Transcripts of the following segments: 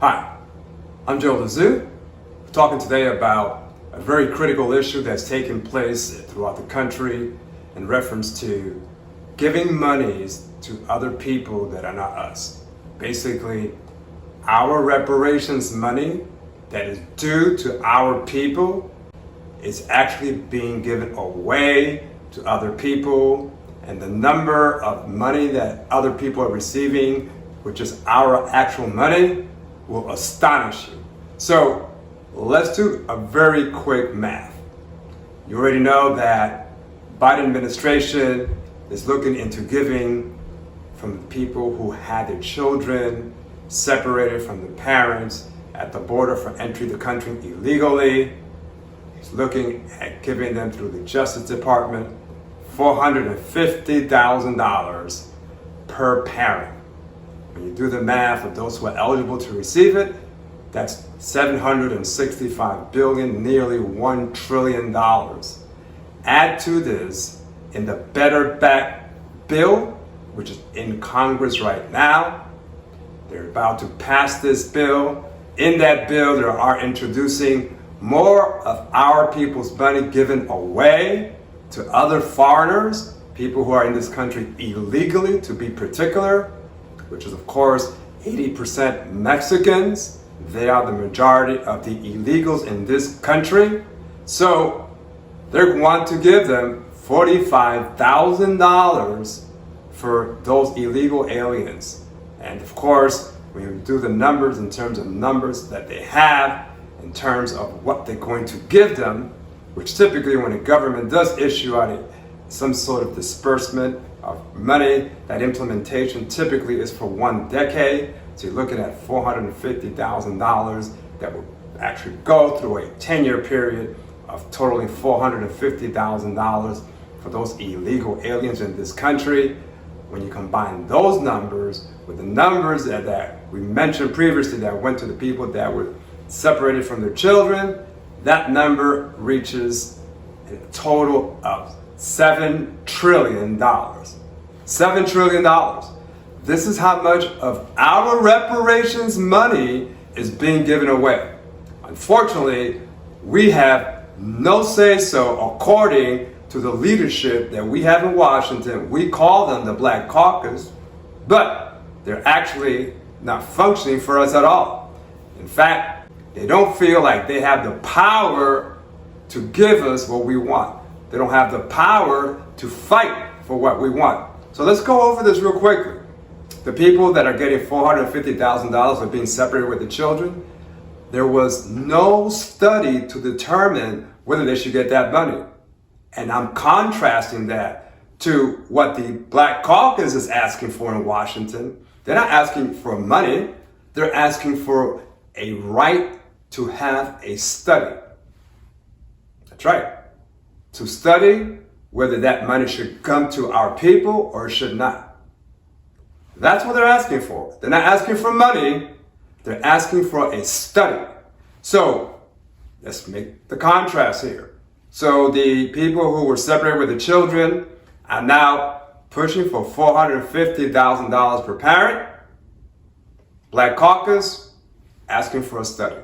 Hi, I'm Joe Lazoo. We're talking today about a very critical issue that's taking place throughout the country in reference to giving monies to other people that are not us. Basically, our reparations money that is due to our people is actually being given away to other people, and the number of money that other people are receiving, which is our actual money, will astonish you. So let's do a very quick math. You already know that Biden administration is looking into giving from the people who had their children separated from the parents at the border for entry to the country illegally. He's looking at giving them through the Justice Department $450,000 per parent. When you do the math of those who are eligible to receive it, that's $765 billion, nearly $1 trillion. Add to this, in the Better Back bill, which is in Congress right now, they're about to pass this bill. In that bill, they are introducing more of our people's money given away to other foreigners, people who are in this country illegally, to be particular, which is of course 80% Mexicans. They are the majority of the illegals in this country. So they want to give them $45,000 for those illegal aliens. And of course, when you do the numbers in terms of numbers that they have, in terms of what they're going to give them, which typically when a government does issue out some sort of disbursement of money, that implementation typically is for 1 decade. So you're looking at $450,000 that will actually go through a 10-year period of totaling $450,000 for those illegal aliens in this country. When you combine those numbers with the numbers that we mentioned previously that went to the people that were separated from their children, that number reaches a total of $7 trillion. $7 trillion. This is how much of our reparations money is being given away. Unfortunately, we have no say-so according to the leadership that we have in Washington. We call them the Black Caucus, but they're actually not functioning for us at all. In fact, they don't feel like they have the power to give us what we want. They don't have the power to fight for what we want. So let's go over this real quickly. The people that are getting $450,000 for being separated with the children, there was no study to determine whether they should get that money. And I'm contrasting that to what the Black Caucus is asking for in Washington. They're not asking for money. They're asking for a right to have a study. That's right. To study whether that money should come to our people or should not. That's what they're asking for. They're not asking for money. They're asking for a study. So let's make the contrast here. So the people who were separated with the children are now pushing for $450,000 per parent. Black Caucus asking for a study.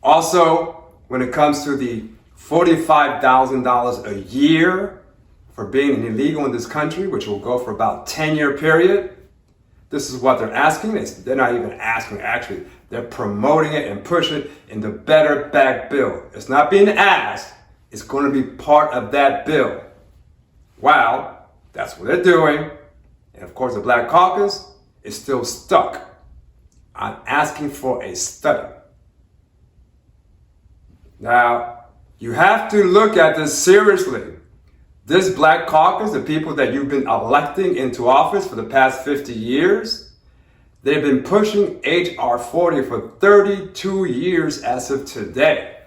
Also, when it comes to the $45,000 a year for being illegal in this country, which will go for about a 10-year period, this is what they're asking. They're not even asking, actually. They're promoting it and pushing it in the Better Back bill. It's not being asked. It's going to be part of that bill. Wow, that's what they're doing. And of course, the Black Caucus is still stuck on asking for a study. Now, you have to look at this seriously. This Black Caucus, the people that you've been electing into office for the past 50 years, they've been pushing H.R. 40 for 32 years as of today.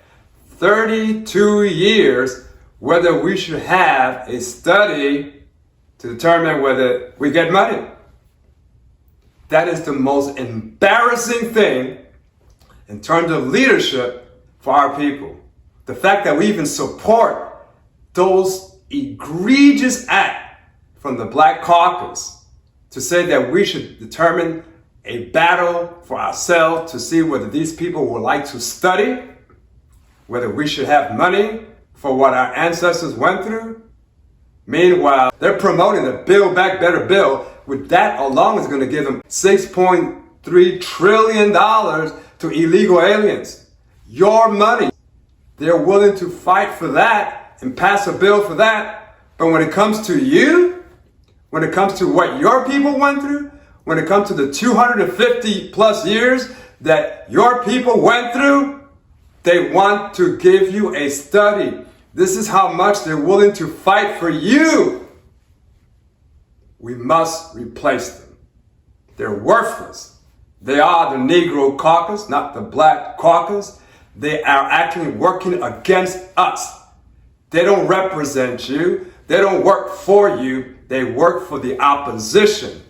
32 years whether we should have a study to determine whether we get money. That is the most embarrassing thing in terms of leadership for our people. The fact that we even support those egregious acts from the Black Caucus to say that we should determine a battle for ourselves to see whether these people would like to study, whether we should have money for what our ancestors went through. Meanwhile, they're promoting the Build Back Better bill, which that alone is going to give them $6.3 trillion to illegal aliens. Your money. They're willing to fight for that and pass a bill for that. But when it comes to you, when it comes to what your people went through, when it comes to the 250 plus years that your people went through, they want to give you a study. This is how much they're willing to fight for you. We must replace them. They're worthless. They are the Negro Caucus, not the Black Caucus. They are actually working against us. They don't represent you. They don't work for you. They work for the opposition.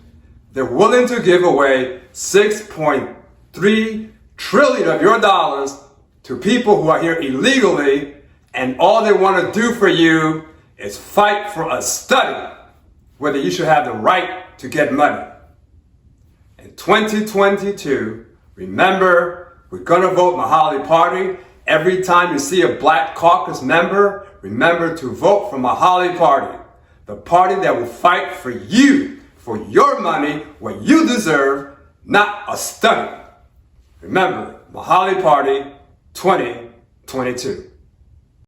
They're willing to give away $6.3 trillion of your dollars to people who are here illegally, and all they want to do for you is fight for a study whether you should have the right to get money. In 2022, remember, we're going to vote Mahali Party. Every time you see a Black Caucus member, remember to vote for Mahali Party, the party that will fight for you, for your money, what you deserve, not a study. Remember, Mahali Party 2022.